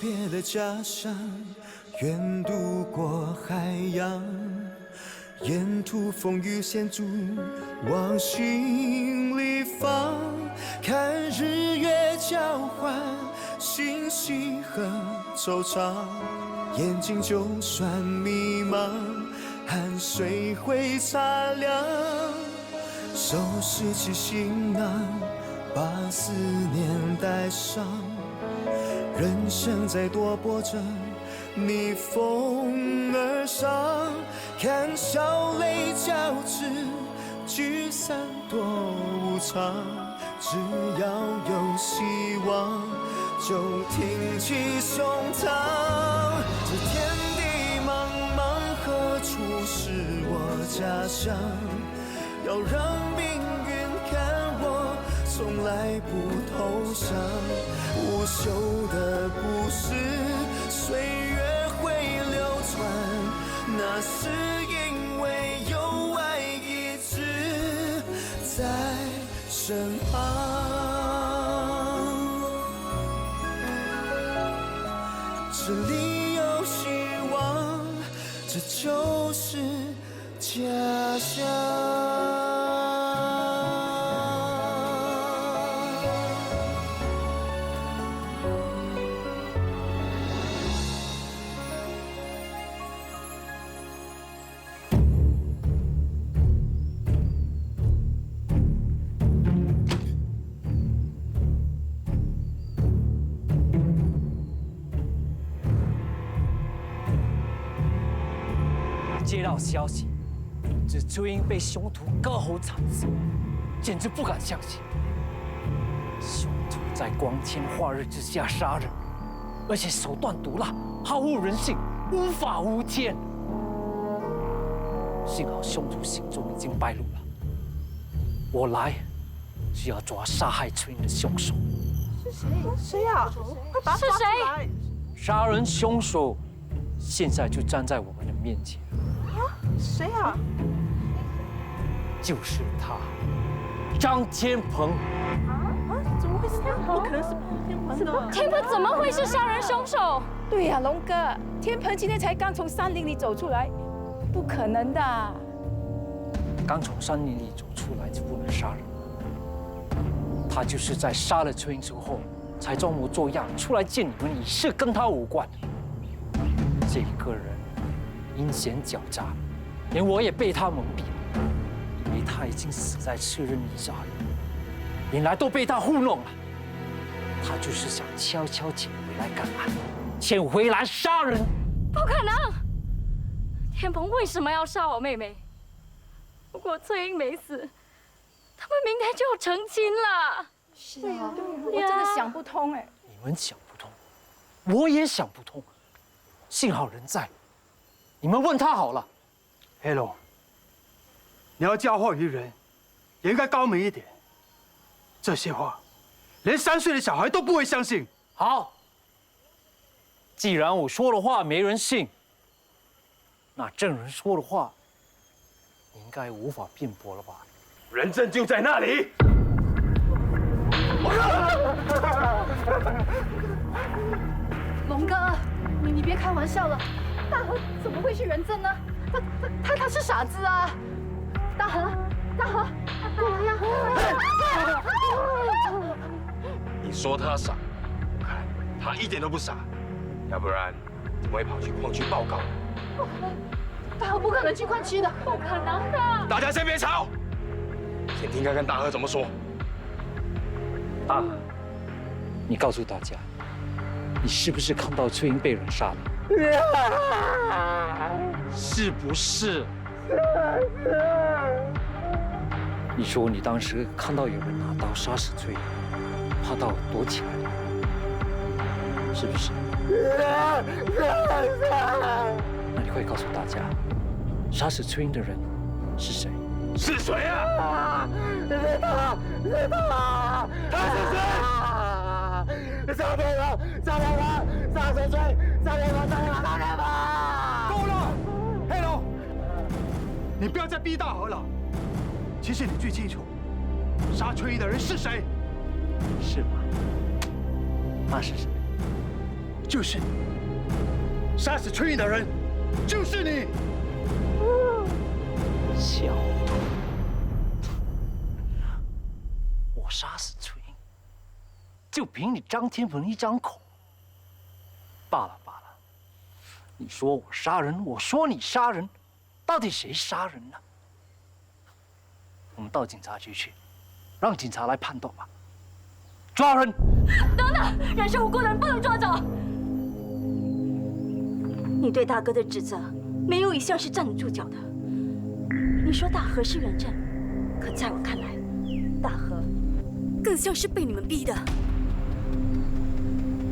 别的家乡，远渡过海洋，沿途风雨险阻往心里放，看日月交换欣喜和惆怅，眼睛就算迷茫，汗水会擦亮，收拾起行囊，把思念带上，人生在多波折，逆风而上，看笑泪交织，聚散多无常，只要有希望，就挺起胸膛。这天地茫茫，何处是我家乡？要让命运看我从来不投降，无休的故事，岁月会流传，那是因为有爱一直在身旁。这里有希望，这就是家乡。接到消息，这崔英被凶徒割喉惨死，简直不敢相信。凶徒在光天化日之下杀人，而且手段毒辣，毫无人性，无法无天。幸好凶徒行踪已经败露了，我来是要抓杀害崔英的凶手。是谁？谁呀？快把他抓出来！杀人凶手现在就站在我们的面前。谁啊？就是他，张天鹏。怎么会是他？不可能是天鹏的。天鹏怎么会是杀人凶手？对呀，龙哥，天鹏今天才刚从山林里走出来，不可能的。刚从山林里走出来就不能杀人？他就是在杀了崔英之后，才装模作样出来见你们，以示跟他无关。这个人阴险狡诈，连我也被他蒙蔽了，以为他已经死在赤刃泥沼里，原来都被他糊弄了。他就是想悄悄潜回来干案，潜回来杀人。不可能！天鹏为什么要杀我妹妹？如果崔英没死，他们明天就要成亲了。是啊，我真的想不通哎。你们想不通，我也想不通。幸好人在，你们问他好了。黑龙，你要教化于人，也应该高明一点。这些话，连3岁的小孩都不会相信。好，既然我说的话没人信，那证人说的话，应该无法辩驳了吧？人证就在那里。龙哥，你别开玩笑了，大河怎么会是人证呢？他是傻子啊！大河，过来呀！你说他傻，我看他一点都不傻，要不然怎么会跑去矿区报告？不可能，大河不可能去矿区的，不可能的！大家先别吵，先听看看大河怎么说。大河，你告诉大家，你是不是看到崔英被人杀了？是不是？你说你当时看到有人拿刀杀死崔英，怕到躲起来了，是不是？那你快告诉大家，杀死崔英的人是谁？是谁啊？是他！他是谁？杀天王！杀谁追？杀天王！够了，黑龙，你不要再逼大河了。其实你最清楚，杀崔一的人是谁？是吗？那是谁？就是你，杀死崔英的人就是你。小兔，我杀死崔英，就凭你张天鹏一张口？罢了罢了，你说我杀人，我说你杀人，到底谁杀人呢？我们到警察局去，让警察来判断吧。抓人！等等，人是无辜的人，不能抓走。你对大哥的指责，没有一项是站得住脚的。你说大和是人证，可在我看来，大和更像是被你们逼的。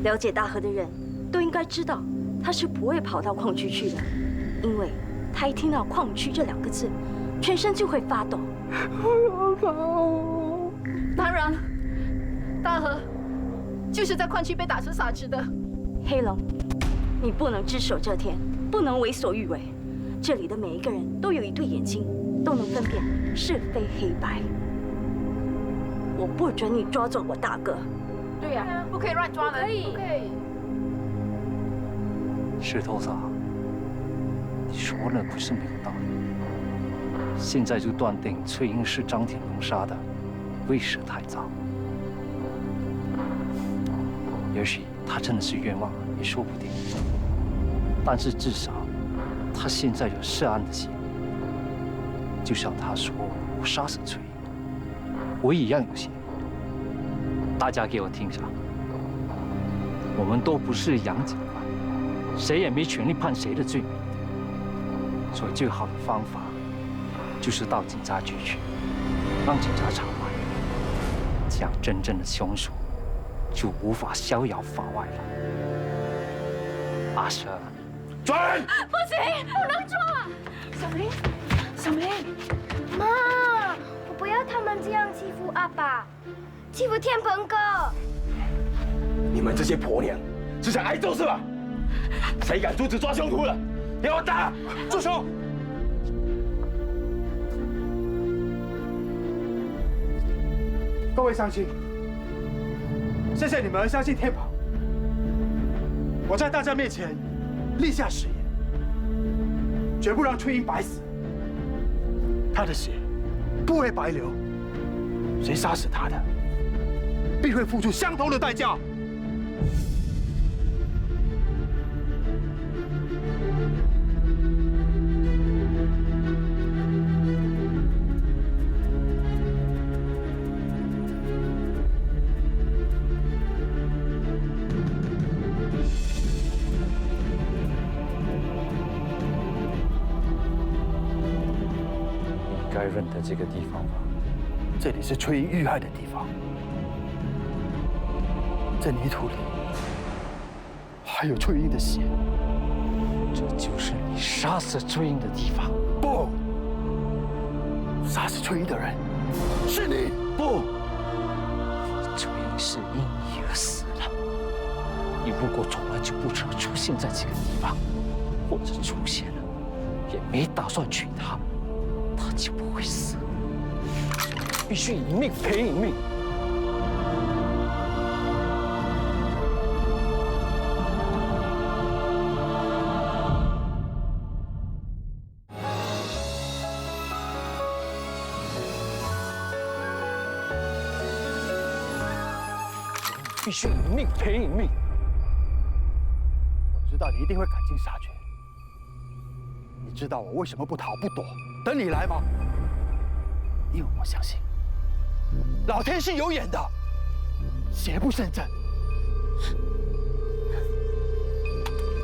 了解大和的人都应该知道，他是不会跑到矿区去的，因为他一听到矿区这2个字，全身就会发抖。当然，大和就是在矿区被打成傻子的。黑龙，你不能只手遮天，不能为所欲为。这里的每一个人都有一对眼睛，都能分辨是非黑白。我不准你抓走我大哥。对呀，不可以乱抓人。不可以。石头子，你说的不是没有道理。现在就断定崔英是张天鹏杀的，未免太早。也许他真的是冤枉，也说不定。但是至少，他现在有涉案的嫌疑。就像他说我杀死崔英，我一样有嫌疑。大家给我听着，我们都不是洋警官，谁也没权利判谁的罪名。所以最好的方法，就是到警察局去，让警察查办，这样真正的凶手就无法逍遥法外了。阿蛇，抓人！不行，不能抓。小梅，小梅，妈，我不要他们这样欺负阿爸，欺负天鹏哥。你们这些婆娘是想挨揍是吧？谁敢阻止抓凶徒的？给我打！住手！各位乡亲，谢谢你们相信天鹏。我在大家面前立下誓言，绝不让崔英白死。他的血不会白流，谁杀死他的，必会付出相同的代价。该认得这个地方吧？这里是崔英遇害的地方，这泥土里还有崔英的血。这就是你杀死崔英的地方。不，杀死崔英的人是你。不，崔英是因你而死的。你如果从来就不曾出现在这个地方，或者出现了，也没打算娶她，她就不会死。必须一命赔一命。必须一命赔一命。我知道你一定会赶尽杀绝。你知道我为什么不逃不躲，等你来吗？因为我相信，老天是有眼的，邪不胜正。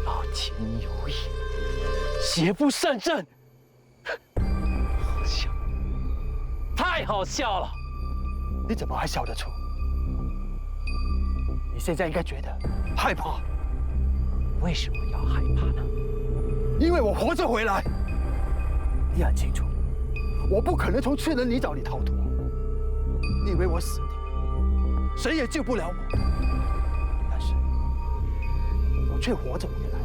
老天有眼，邪不胜正。好笑，太好笑了！你怎么还笑得出？你现在应该觉得害怕。为什么要害怕呢？因为我活着回来。你很清楚，我不可能从吃人泥沼里逃脱。你以为我死定，谁也救不了我。但是，我却活着回来，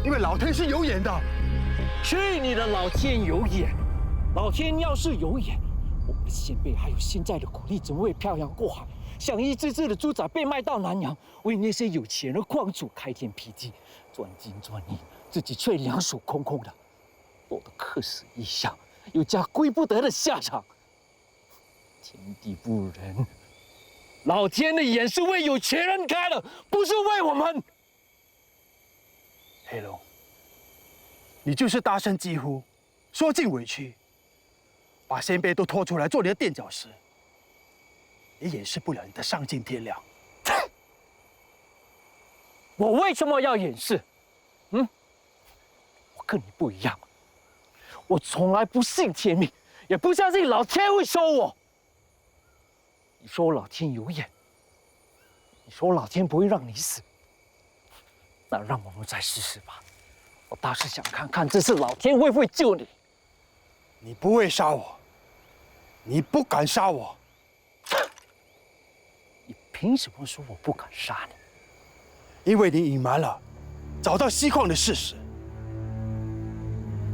因为老天是有眼的。去你的老天有眼！老天要是有眼，我们的先辈还有现在的苦力怎么会漂洋过海像一只只的猪仔被卖到南洋，为那些有钱的矿主开天辟地，赚金赚银，自己却两手空空的，落得客死异乡，有家归不得的下场。天地不仁，老天的眼是为有钱人开的，不是为我们。黑龙，你就是大声疾呼，说尽委屈，把先辈都拖出来做你的垫脚石，也掩饰不了你的丧尽天良。我为什么要掩饰？我跟你不一样，我从来不信天命，也不相信老天会收我。你说老天有眼，你说老天不会让你死，那让我们再试试吧。我倒是想看看这次老天会不会救你。你不会杀我，你不敢杀我，你凭什么说我不敢杀你？因为你隐瞒了找到锡矿的事实。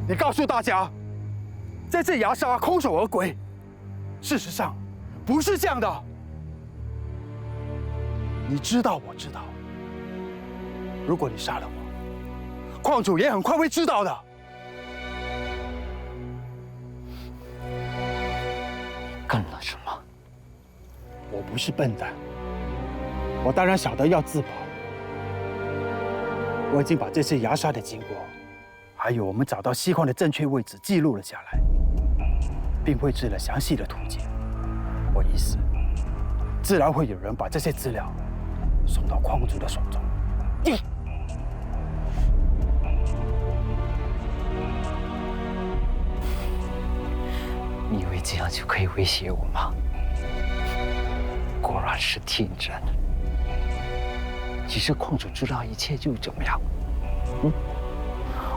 你告诉大家，这次牙沙空手而归，事实上不是这样的。你知道，我知道。如果你杀了我，矿主也很快会知道的。干了什么？我不是笨蛋，我当然晓得要自保。我已经把这次牙刷的经过，还有我们找到锡矿的正确位置记录了下来，并绘制了详细的图解。我意思，自然会有人把这些资料送到矿主的手中。你以为这样就可以威胁我吗？果然是天真。其实矿主知道一切又怎么样？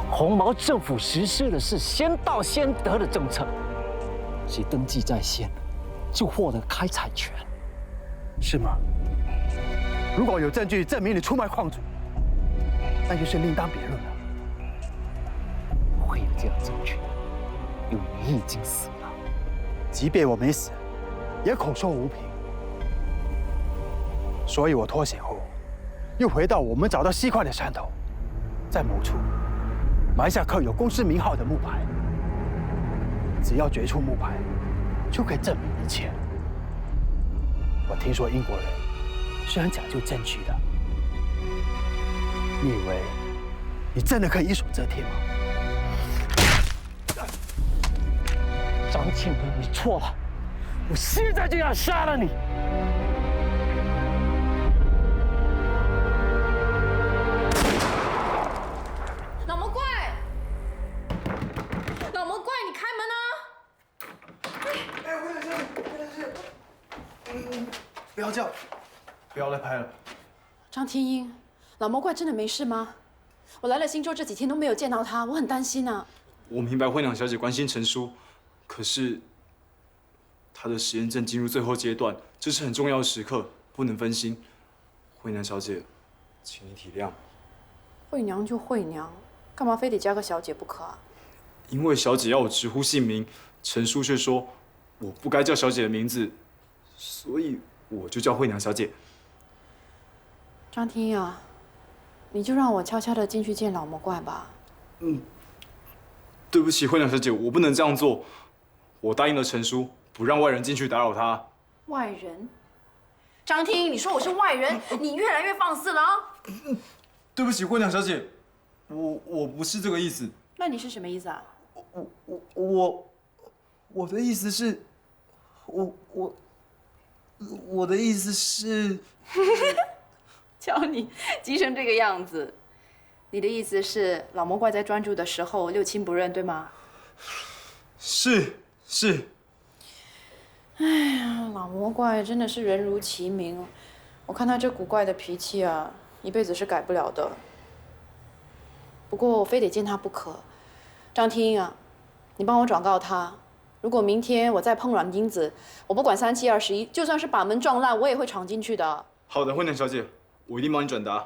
红毛政府实施的是先到先得的政策，谁登记在先，就获得开采权。是吗？如果有证据证明你出卖矿主，那就是另当别论了。会有这样证据？因为你已经死了。即便我没死，也口说无凭。所以我脱险后，又回到我们找到锡矿的山头，在某处埋下刻有公司名号的木牌。只要掘出木牌，就可以证明一切。我听说英国人是很讲究证据的。你以为你真的可以一手遮天吗？张庆文，你错了，我现在就要杀了你！老魔怪，老魔怪，你开门啊！哎，魏老师，不要叫，不要再拍了。张天英，老魔怪真的没事吗？我来了新州这几天都没有见到他，我很担心啊。我明白慧娘小姐关心陈叔，可是她的实验正进入最后阶段，这是很重要的时刻，不能分心。慧娘小姐，请你体谅。慧娘就慧娘，干嘛非得加个小姐不可啊？因为小姐要我直呼姓名，陈叔却说我不该叫小姐的名字，所以我就叫慧娘小姐。张天英啊，你就让我悄悄的进去见老魔怪吧。对不起，慧娘小姐，我不能这样做。我答应了陈叔，不让外人进去打扰他。外人？张天英，你说我是外人，你越来越放肆了啊！对不起，慧娘小姐，我不是这个意思。那你是什么意思啊？我的意思是，我的意思是，瞧你急成这个样子，你的意思是老魔怪在专注的时候六亲不认，对吗？是。哎呀，老魔怪真的是人如其名，我看他这古怪的脾气啊，一辈子是改不了的。不过我非得见他不可。张天英啊，你帮我转告他，如果明天我再碰软钉子，我不管3七21，就算是把门撞烂，我也会闯进去的。好的，慧娘小姐，我一定帮你转达。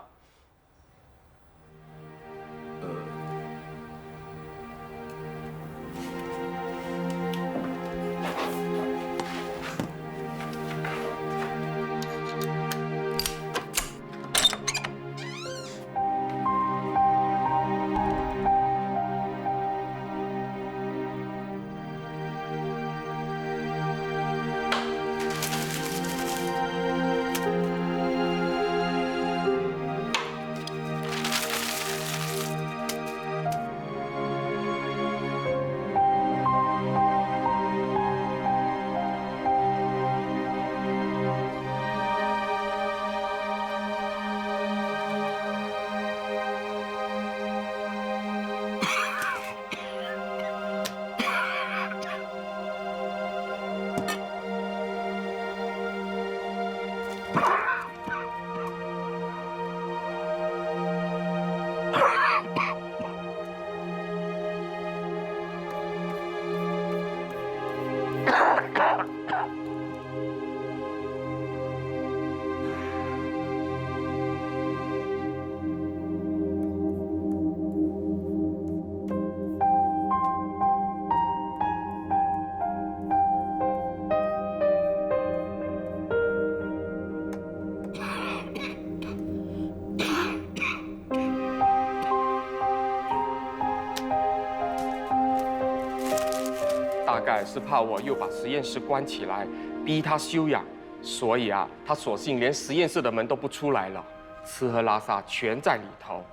大概是怕我又把实验室关起来，逼他休养，所以啊，他索性连实验室的门都不出来了，吃喝拉撒全在里头，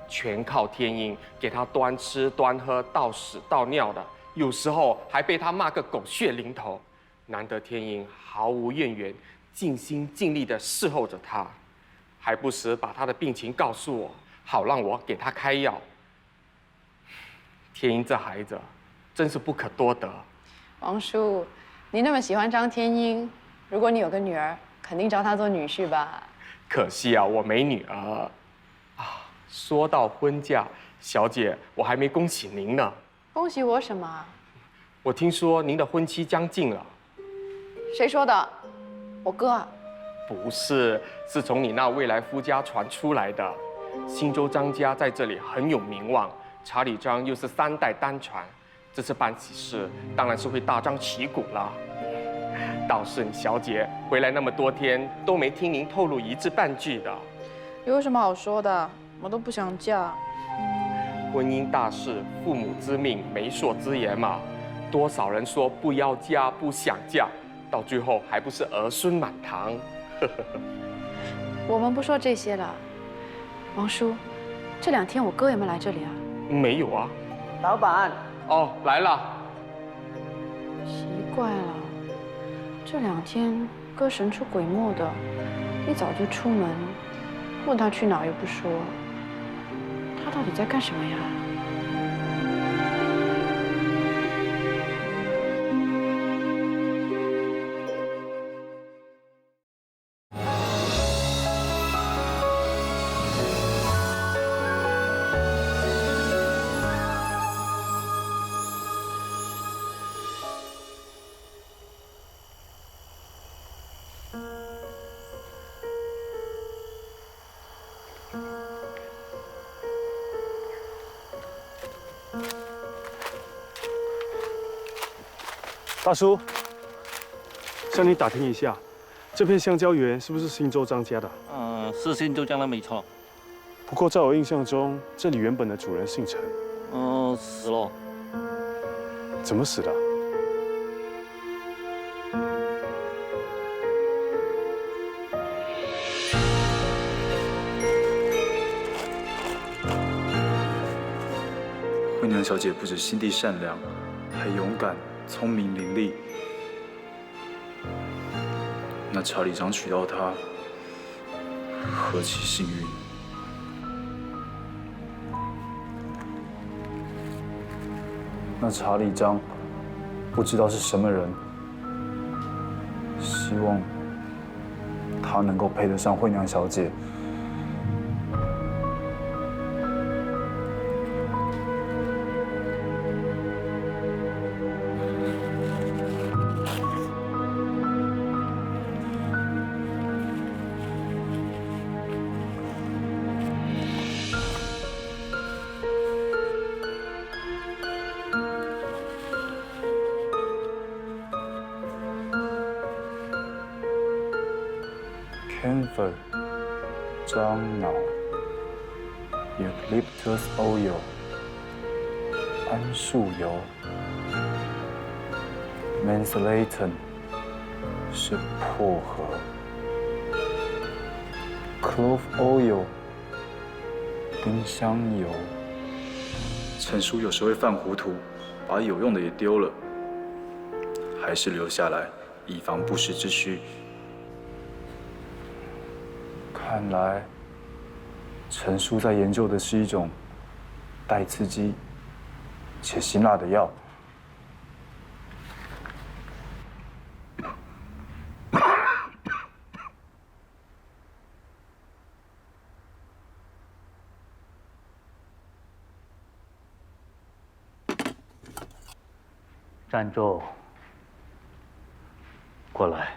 全靠天鹰给他端吃端喝，倒屎倒尿的，有时候还被他骂个狗血淋头。难得天鹰毫无怨言，尽心尽力地侍候着他，还不时把他的病情告诉我，好让我给他开药。天鹰这孩子真是不可多得。王叔，你那么喜欢张天鹰，如果你有个女儿，肯定招她做女婿吧？可惜啊，我没女儿。啊，说到婚嫁，小姐，我还没恭喜您呢。恭喜我什么？我听说您的婚期将近了。谁说的？我哥啊。不是，是从你那未来夫家传出来的。新州张家在这里很有名望，查理张又是3代单传，这次办喜事当然是会大张旗鼓了。倒是你小姐回来那么多天，都没听您透露一字半句的。有什么好说的？我都不想嫁。婚姻大事，父母之命，媒妁之言嘛。多少人说不要嫁，不想嫁，到最后还不是儿孙满堂。我们不说这些了。王叔，这2天我哥有没有来这里啊？没有啊。老板。哦，来了。奇怪了，这2天哥神出鬼没的，一早就出门，问他去哪又不说，他到底在干什么呀？大叔，向你打听一下，这片香蕉园是不是新州张家的？是新州张的没错。不过在我印象中，这里原本的主人姓陈。死了。怎么死的？惠娘小姐不止心地善良，还勇敢、聪明伶俐。那查理张娶到她，何其幸运！那查理张不知道是什么人，希望他能够配得上惠娘小姐。Camphor、樟脑、Eucalyptus oil、桉树油、Mentholatum 是薄荷、Clove oil 丁香油。陈叔有时会犯糊涂，把有用的也丢了，还是留下来，以防不时之需。看来，陈叔在研究的是一种带刺激且辛辣的药。站住！过来。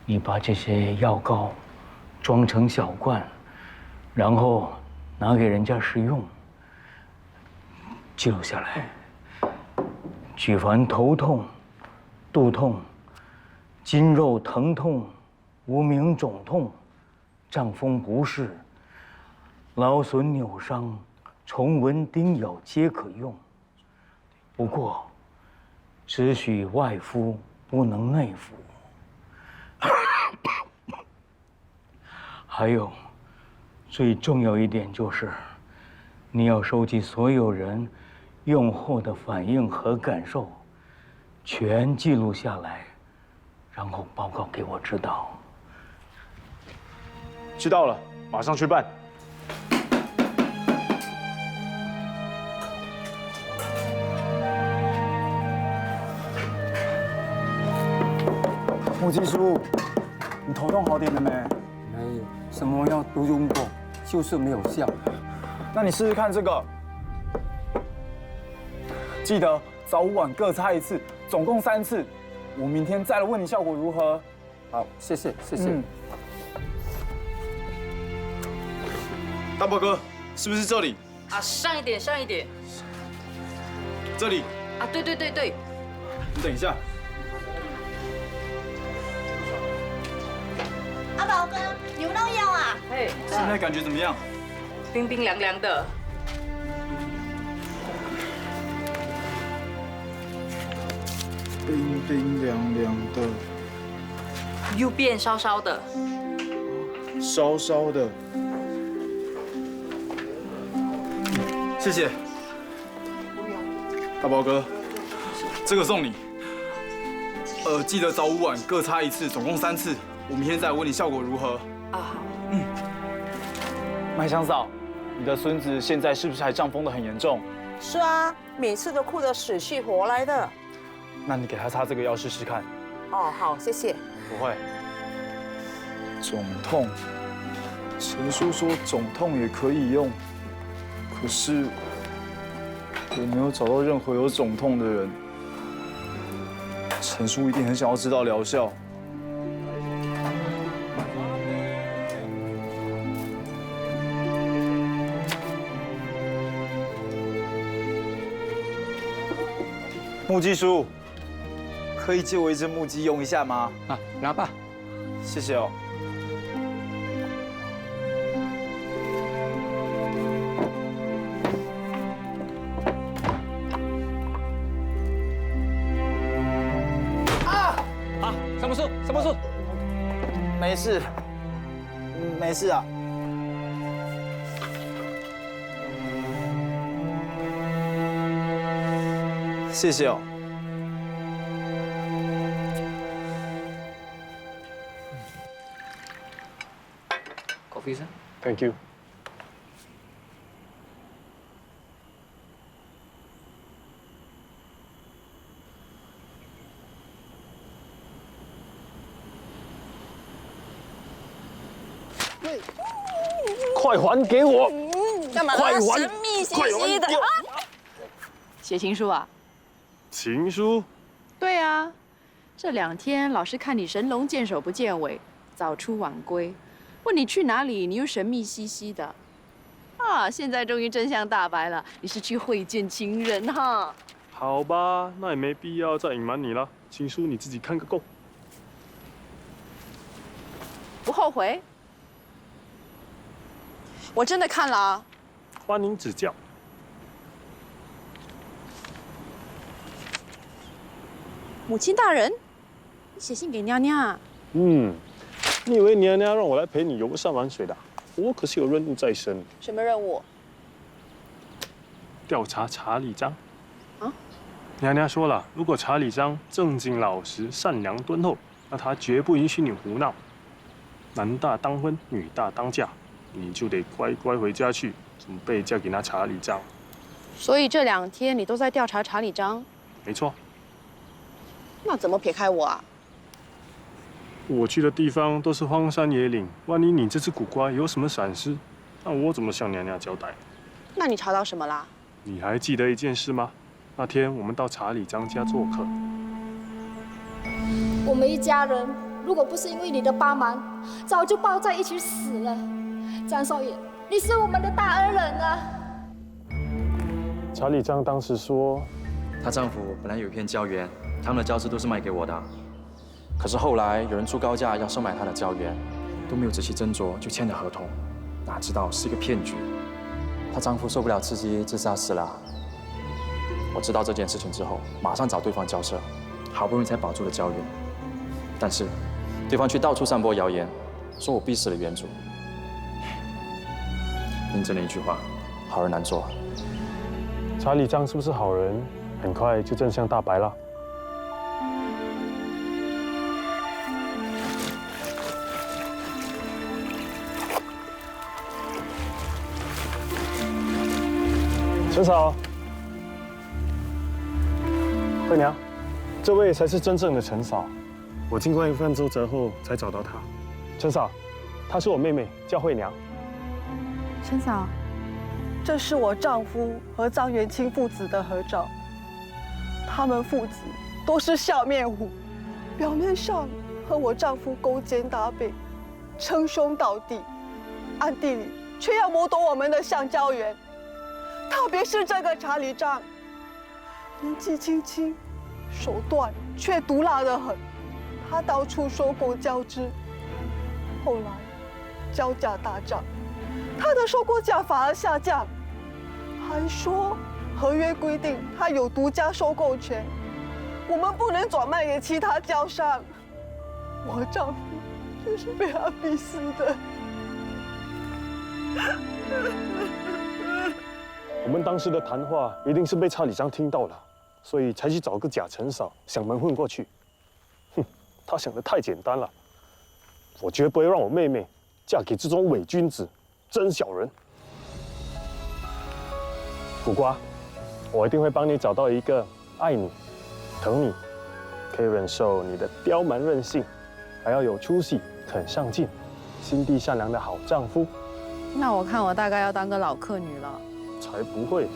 你把这些药膏装成小罐，然后拿给人家试用。记录下来。举凡头痛、肚痛、筋肉疼痛、无名肿痛、胀风不适、劳损扭伤、虫蚊叮咬皆可用。不过，只许外敷，不能内服。还有，最重要一点就是，你要收集所有人用后的反应和感受，全记录下来，然后报告给我知道。知道了，马上去办。木技叔，你头痛好点了没？没有，什么药都用过，就是没有效。那你试试看这个，记得早午晚各擦1次，总共3次。我明天再来问你效果如何。好，谢谢，谢谢。大宝哥，是不是这里？啊，上一点，上一点。这里。啊，对对对对。你等一下。阿宝哥，牛肉药啊？嘿，现在感觉怎么样？冰冰凉凉的。冰冰凉凉的，右边烧烧的。烧烧的。谢谢。大宝哥，这个送你。记得早午晚各擦1次，总共3次。我明天再问你效果如何。啊，好。麦香嫂，你的孙子现在是不是还胀风得很严重？是啊，每次都哭得死去活来的。那你给他擦这个药试试看。哦，好，谢谢。不会。肿痛，陈叔说肿痛也可以用，可是我没有找到任何有肿痛的人。陈叔一定很想要知道疗效。木屐叔，可以借我一只木屐用一下吗？啊，拿吧。谢谢哦。啊，什么事？什么事？没事，没事啊。谢谢哦。Coffee sir. Thank you. 快还给我！干嘛？快还！神秘兮快兮的还！写情书啊？情书？对啊，这2天老是看你神龙见首不见尾，早出晚归，问你去哪里，你又神秘兮兮的。啊，现在终于真相大白了，你是去会见情人哈？好吧，那也没必要再隐瞒你了。情书你自己看个够。不后悔？我真的看了啊。欢迎指教。母亲大人，你写信给娘娘啊？你以为娘娘让我来陪你游山玩水的？我可是有任务在身。什么任务？调查查理章。啊？娘娘说了，如果查理章正经老实、善良敦厚，那她绝不允许你胡闹。男大当婚，女大当嫁，你就得乖乖回家去，准备嫁给那查理章。所以这2天你都在调查查理章？没错。那怎么撇开我啊？我去的地方都是荒山野岭，万一你这只古怪有什么闪失，那我怎么向娘娘交代？那你查到什么啦？你还记得一件事吗？那天我们到查理张家做客，我们一家人如果不是因为你的帮忙，早就抱在一起死了。张少爷，你是我们的大恩人啊！查理张当时说，她丈夫本来有一片胶原，他们的胶质都是卖给我的。可是后来有人出高价要收买她的胶原，都没有仔细斟酌就签了合同，哪知道是一个骗局。她丈夫受不了刺激自杀死了。我知道这件事情之后，马上找对方交涉，好不容易才保住了胶原。但是对方却到处散播谣言，说我逼死了原主。印证了一句话：好人难做。查理张是不是好人？很快就真相大白了。陈嫂，惠娘，这位才是真正的陈嫂。我经过一番周折后才找到她。陈嫂，她是我妹妹，叫惠娘。陈嫂，这是我丈夫和张元清父子的合照。他们父子都是笑面虎，表面上和我丈夫勾肩搭背，称兄道弟，暗地里却要谋夺我们的橡胶园。特别是这个查理张，年纪轻轻，手段却毒辣得很。他到处收购胶质，后来胶价大涨，他的收购价反而下降，还说合约规定他有独家收购权，我们不能转卖给其他胶商。我丈夫就是被他逼死的。我们当时的谈话一定是被查理张听到了，所以才去找个假陈嫂想蒙混过去。哼，他想的太简单了。我绝不会让我妹妹嫁给这种伪君子、真小人。苦瓜，我一定会帮你找到一个爱你、疼你，可以忍受你的刁蛮任性，还要有出息、肯上进、心地善良的好丈夫。那我看我大概要当个老客女了。才不会！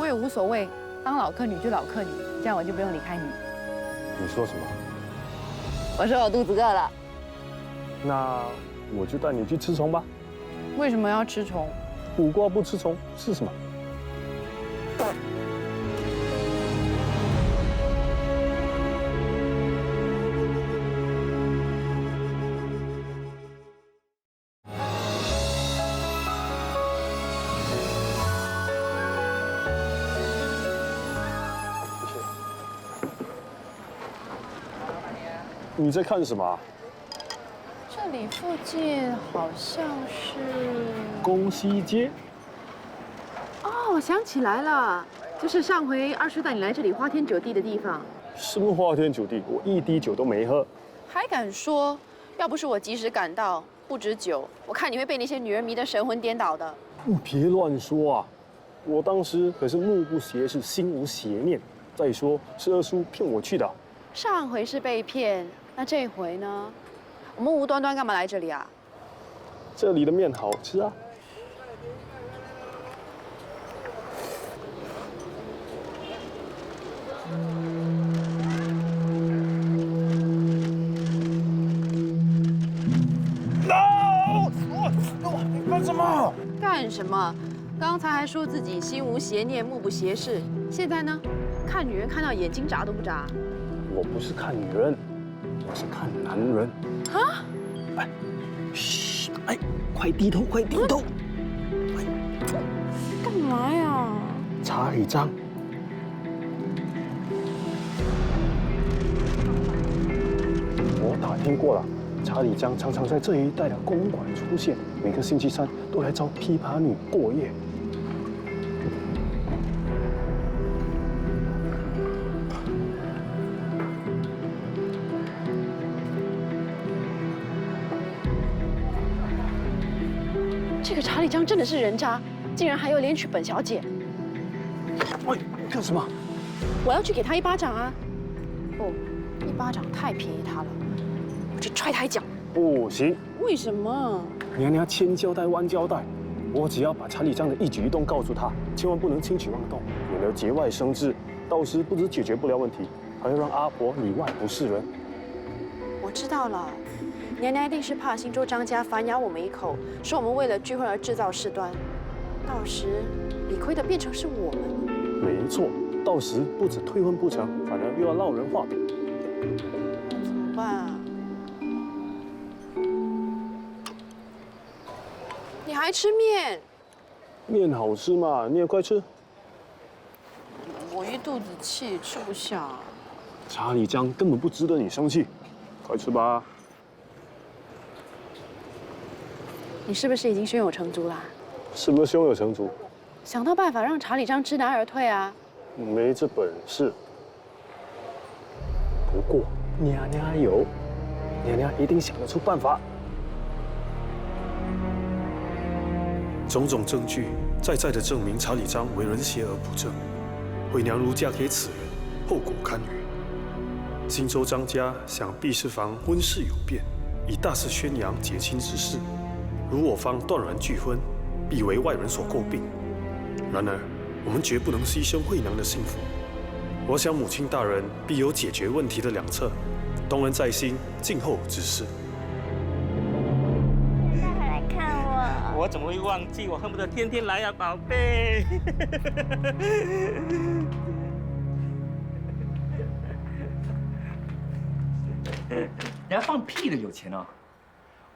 我也无所谓，当老客女就老客女，这样我就不用离开你。你说什么？我说我肚子饿了。那我就带你去吃虫吧。为什么要吃虫？苦瓜不吃虫是什么？你在看什么啊？这里附近好像是宫西街。哦，我想起来了，就是上回二叔带你来这里花天酒地的地方。什么花天酒地？我一滴酒都没喝。还敢说？要不是我及时赶到，不止酒，我看你会被那些女人迷得神魂颠倒的。别乱说啊！我当时可是目不斜视，心无邪念。再说是二叔骗我去的。上回是被骗，那这回呢？我们无端端干嘛来这里啊？这里的面好吃啊！你干什么？干什么？刚才还说自己心无邪念、目不斜视，现在呢？看女人看到眼睛眨都不眨。我不是看女人，我是看男人。啊！哎，嘘，哎，快低头，快低头！干嘛呀？查理张。我打听过了，查理张常常在这一带的公馆出现，每个星期三都来找琵琶女过夜。这个查理张真的是人渣，竟然还要连娶本小姐。喂，干什么？我要去给他一巴掌啊！不，一巴掌太便宜他了，我去踹他一脚。不行。为什么？娘娘千交代万交代，我只要把查理这样的一举一动告诉他，千万不能轻举妄动，免得节外生枝，到时不止解决不了问题，还会让阿婆里外不是人。我知道了，娘娘一定是怕新州张家反咬我们一口，说我们为了聚婚而制造事端，到时理亏的变成是我们。没错，到时不止退婚不成，反而又要落人话柄。怎么办啊？你还吃面？面好吃嘛，你也快吃。我一肚子气，吃不下。查理江根本不值得你生气，快吃吧。你是不是已经胸有成竹啦？是不是胸有成竹？想到办法让查理章知难而退啊！没这本事。不过娘娘有，娘娘一定想得出办法。种种证据再再的证明查理章为人邪而不正，回娘如嫁给此人，后果堪虞。荆州张家想必是防婚事有变，以大肆宣扬结亲之事。如我方断然拒婚，必为外人所诟病。然而，我们绝不能牺牲惠娘的幸福。我想母亲大人必有解决问题的良策，东人在心，静候指示。来看我。我怎么会忘记？我恨不得天天来呀，宝贝。人家放屁的有钱哦，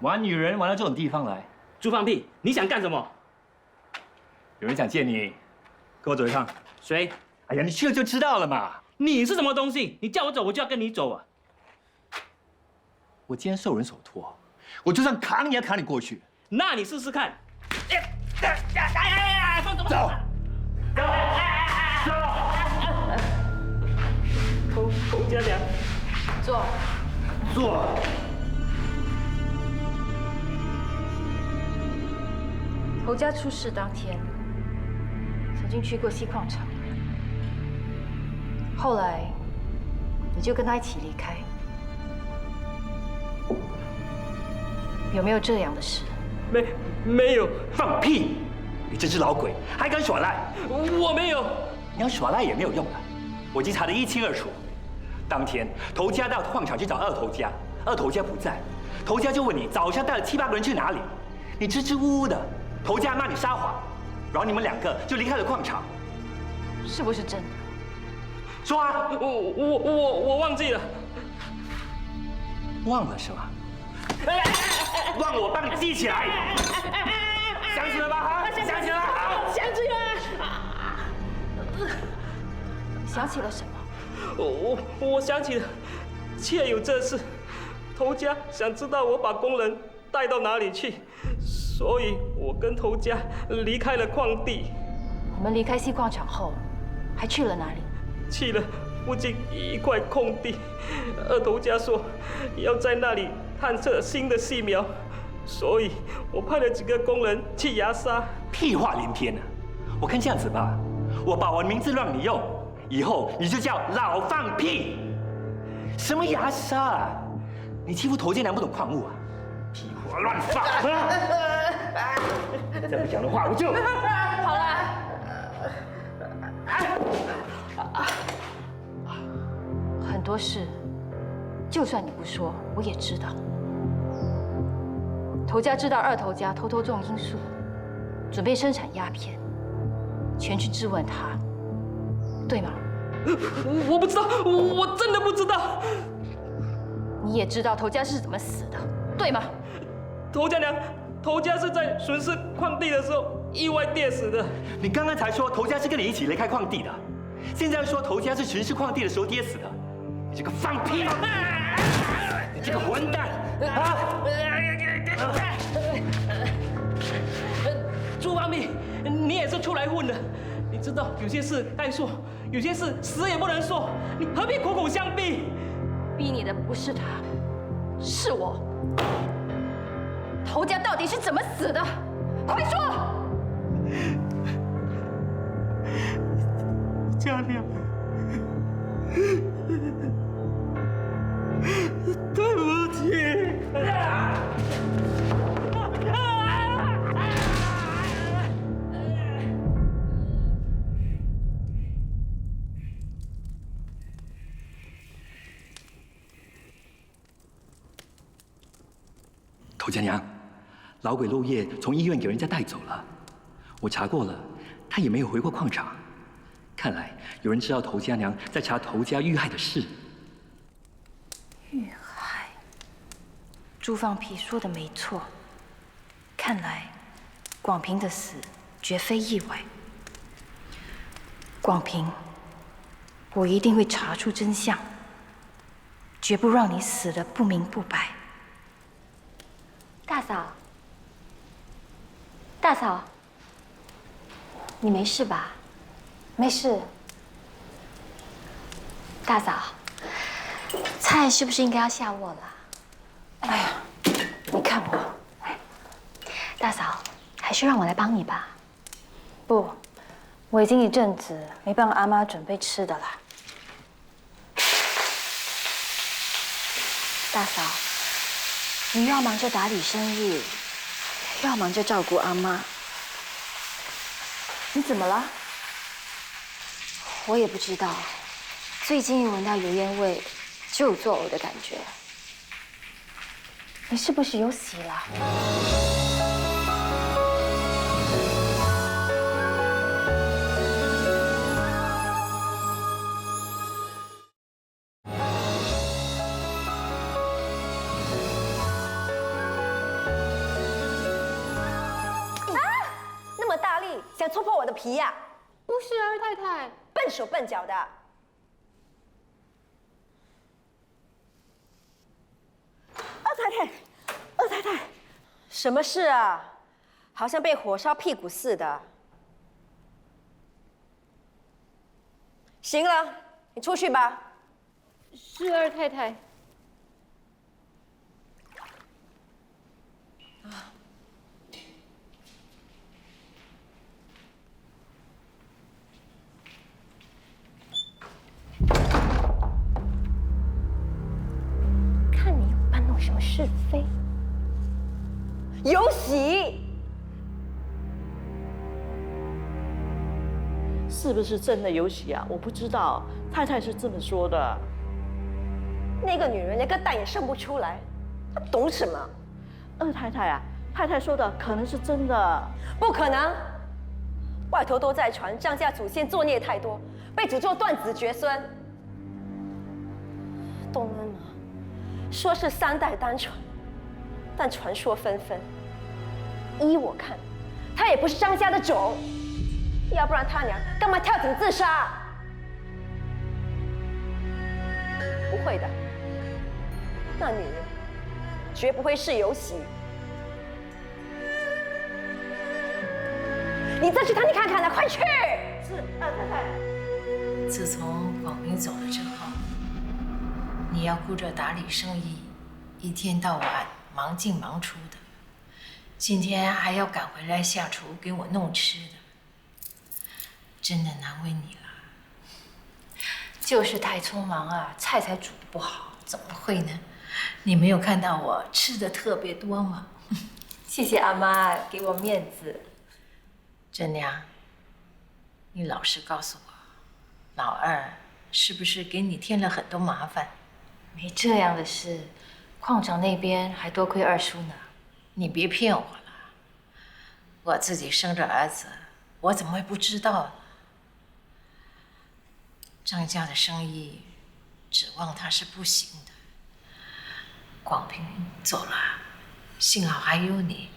玩女人玩到这种地方来。猪放屁！你想干什么？有人想见你，跟我走一趟。谁？哎呀，你去了就知道了嘛。你是什么东西？你叫我走，我就要跟你走啊！我今天受人所托，我就算扛你也扛你过去。那你试试看。放手！走！侯家娘，坐。坐。侯家出事当天，曾经去过锡矿场，后来你就跟他一起离开，有没有这样的事？没有。放屁！你这只老鬼还敢耍赖！我没有。你要耍赖也没有用的，我已经查得一清二楚。当天头家到矿场去找二头家，二头家不在，头家就问你早上带了7、8个人去哪里，你支支吾吾的。头家骂你撒谎，然后你们2个就离开了矿场，是不是真的？说啊！我忘记了。忘了是吗？忘了我帮你记起来。想起了吧？想起了。想起了。你想起了什么？我想起了，确有这事。头家想知道我把工人带到哪里去。所以，我跟头家离开了矿地。你们离开锡矿场后，还去了哪里？去了附近一块空地。二头家说要在那里探测新的细苗，所以我派了几个工人去牙沙。屁话连篇啊！我看这样子吧，我把我的名字让你用，以后你就叫老放屁。什么牙沙啊？你欺负头家娘不懂矿物啊？屁话乱放！再不讲的话，我就……好了。很多事，就算你不说，我也知道。头家知道二头家偷偷种罂粟，准备生产鸦片，前去质问他，对吗？我不知道，我真的不知道。你也知道头家是怎么死的，对吗？头家是在巡视矿地的时候意外跌死的。你刚刚才说头家是跟你一起离开矿地的，现在又说头家是巡视矿地的时候跌死的，你这个放屁！你这个混蛋！啊！朱方面，你也是出来混的，你知道有些事该说，有些事死也不能说，你何必苦苦相逼？逼你的不是他，是我。头家到底是怎么死的？快说！家娘，对不起。头家娘，老鬼漏夜从医院给人家带走了，我查过了，他也没有回过矿场。看来有人知道头家娘在查头家遇害的事。遇害？朱放皮说的没错，看来广平的死绝非意外。广平，我一定会查出真相，绝不让你死得不明不白。大嫂，大嫂，你没事吧？没事。大嫂，菜是不是应该要下锅了？哎呀，你看我，大嫂，还是让我来帮你吧。不，我已经一阵子没帮阿妈准备吃的了。大嫂，你又要忙着打理生意，又要忙着照顾阿妈，你怎么了？我也不知道，最近一闻到油烟味，就有作呕的感觉。你是不是有喜了？那么大力，想戳破我的皮呀？不是二太太，笨手笨脚的。二太太，什么事啊？好像被火烧屁股似的。行了，你出去吧。是二太太。看你有搬弄什么是非。有喜，是不是真的有喜啊？我不知道，太太是这么说的。那个女人连个蛋也生不出来，她懂什么？二太太啊，太太说的可能是真的。不可能，外头都在传张家祖先作孽太多，被诅咒断子绝孙。东恩啊，说是3代单传，但传说纷纷。依我看，他也不是张家的种，要不然他娘干嘛跳井自杀？不会的，那女人绝不会是有喜。你再去探听看看啊，快去！是二太太。自从广平走了之后，你要顾着打理生意，一天到晚忙进忙出的。今天还要赶回来下厨给我弄吃的，真的难为你了。就是太匆忙啊，菜才煮得不好，怎么会呢？你没有看到我吃的特别多吗？谢谢阿妈给我面子。真娘，你老实告诉我，老二是不是给你添了很多麻烦？没这样的事，矿场那边还多亏二叔呢。你别骗我了，我自己生着儿子，我怎么会不知道呢？张家的生意，指望他是不行的。广平走了，幸好还有你，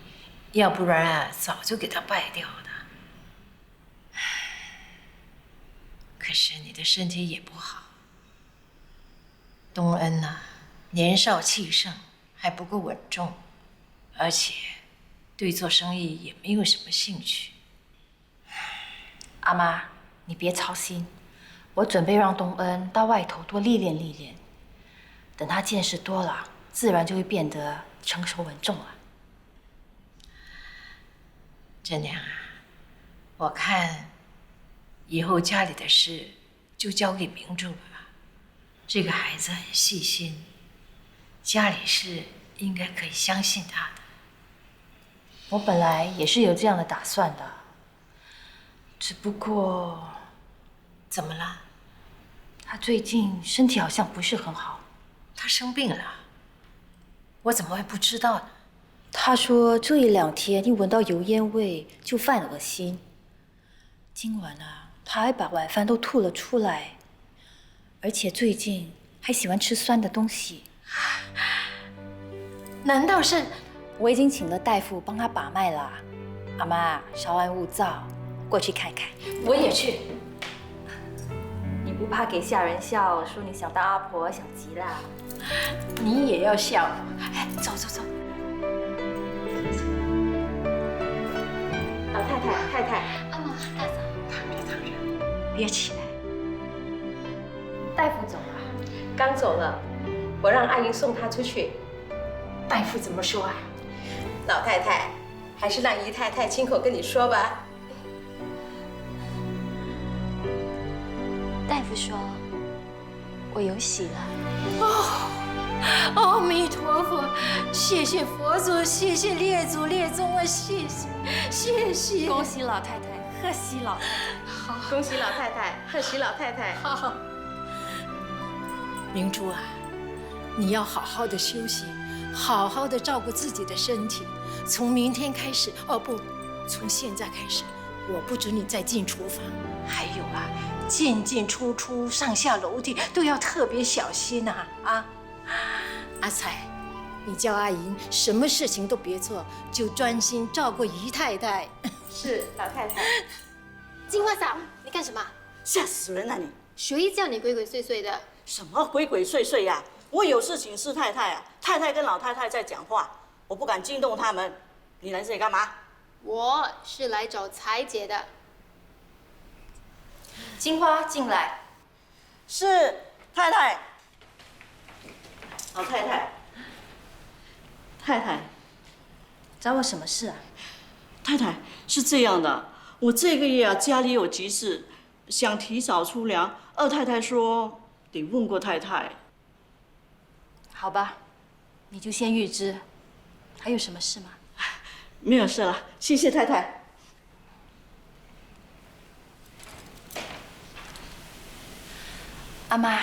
要不然啊，早就给他败掉的。可是你的身体也不好，东恩呐，年少气盛，还不够稳重。而且，对做生意也没有什么兴趣。阿妈，你别操心，我准备让东恩到外头多历练历练，等他见识多了，自然就会变得成熟稳重了。真娘啊，我看以后家里的事就交给明珠了。这个孩子很细心，家里事应该可以相信他的。我本来也是有这样的打算的，只不过，怎么了？他最近身体好像不是很好，他生病了。我怎么会不知道呢？他说这1、2天一闻到油烟味就犯恶心。今晚啊，他还把晚饭都吐了出来，而且最近还喜欢吃酸的东西。难道是？我已经请了大夫帮他把脉了。阿妈，稍安勿躁，过去看看。我也去。你不怕给下人笑，说你想当阿婆想急啦？你也要笑。哎，走走走。老太太，太太，阿妈，大嫂，躺着，别起来。大夫走了？刚走了，我让阿姨送他出去。大夫怎么说啊？老太太，还是让姨太太亲口跟你说吧。大夫说，我有喜了。阿弥陀佛，谢谢佛祖，谢谢列祖列宗啊，谢谢。恭喜老太太，贺喜老太太。好，恭喜老太太，贺喜老太太。好。明珠啊，你要好好的休息，好好的照顾自己的身体。从明天开始，哦不，从现在开始，我不准你再进厨房。还有啊，进进出出、上下楼梯都要特别小心呐！啊，阿彩，你叫阿姨什么事情都别做，就专心照顾姨太太。是，老太太。金花嫂，你干什么？吓死人了你！学医叫你鬼鬼祟祟的。什么鬼鬼祟祟呀？我有事请示太太啊，太太跟老太太在讲话，我不敢惊动他们。你来这里干嘛？我是来找彩姐的。金花进来。是太太。老太太。太太。找我什么事啊？太太，是这样的，我这个月啊家里有急事，想提早出粮。二太太说得问过太太。好吧，你就先预支。还有什么事吗？没有事了，谢谢太太。阿妈，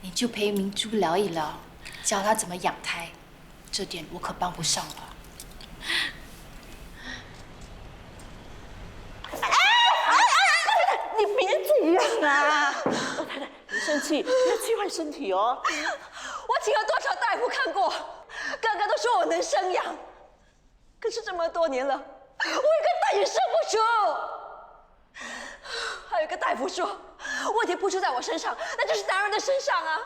你就陪明珠聊一聊，教她怎么养胎，这点我可帮不上了。你别这样啊！老太太，你生气，不要气坏身体哦。我请了多少大夫看过，个个都说我能生养，可是这么多年了，我一个蛋也生不出。还有一个大夫说，问题不出在我身上，那就是男人的身上啊。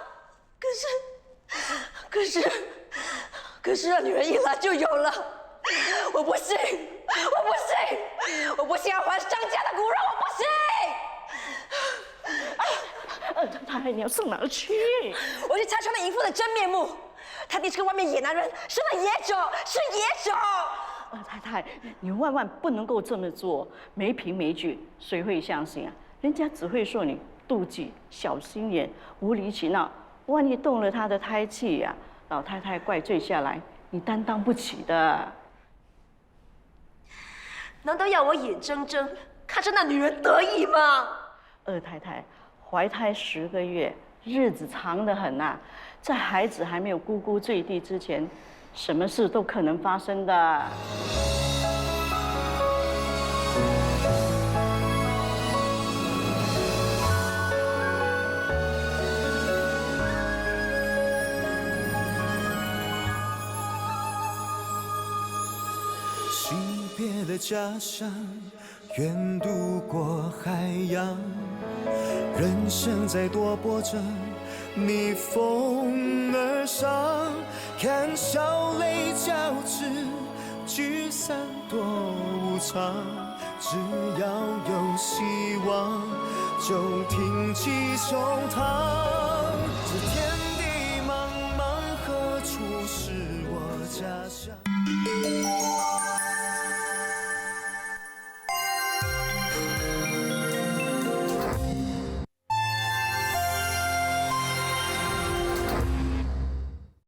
可是让女人一来就有了，我不信，我不信要还张家的骨肉，我不信。太太，你要上哪儿去？我去拆穿了淫妇的真面目。他弟是个外面野男人，生了野种，是野种。太太，你万万不能够这么做，没凭没据，谁会相信啊？人家只会说你妒忌、小心眼、无理取闹。万一动了他的胎气呀，老太太怪罪下来，你担当不起的。难道要我眼睁睁看着那女人得意吗？二太太怀胎10个月，日子长得很呐，在孩子还没有咕咕坠地之前，什么事都可能发生的。惜别了家乡，愿渡过海洋，人生在多波折，逆风而上，看笑泪交织，聚散多无常。只要有希望，就挺起胸膛。